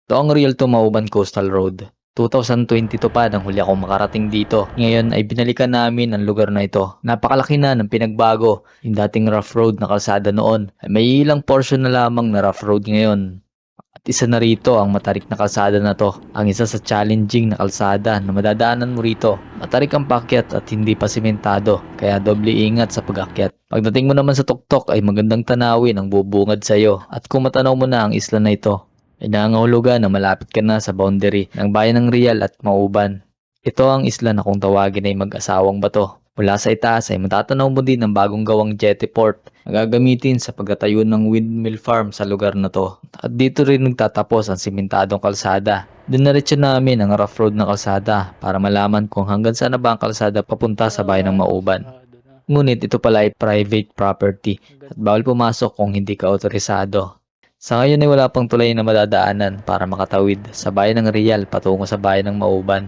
Ito ang Real to Mauban Coastal Road. 2022 pa nang huli akong makarating dito. Ngayon ay binalikan namin ang lugar na ito. Napakalaki na ng pinagbago. Yung dating rough road na kalsada noon ay may ilang portion na lamang na rough road ngayon. At isa na rito ang matarik na kalsada na to. Ang isa sa challenging na kalsada na madadaanan mo rito. Matarik ang paakyat at hindi pa simentado, kaya doble ingat sa pag-akyat. Pagdating mo naman sa tuktok ay magandang tanawin ang bubungad sa iyo. At kung matanaw mo na ang isla na ito, ay nangangahulugan na malapit ka na sa boundary ng bayan ng Real at Mauban. Ito ang isla na kung tawagin ay mag-asawang bato. Mula sa itaas ay matatanaw mo din ang bagong gawang jetty port na gagamitin sa pagtatayo ng windmill farm sa lugar na to. At dito rin nagtatapos ang simentadong kalsada. Dinaretso namin ang rough road na kalsada para malaman kung hanggang saan na ba ang kalsada papunta sa bayan ng Mauban. Ngunit ito pala ay private property at bawal pumasok kung hindi ka otorisado. Sa ngayon ay wala pang tulay na madadaanan para makatawid sa bayan ng Real patungo sa bayan ng Mauban.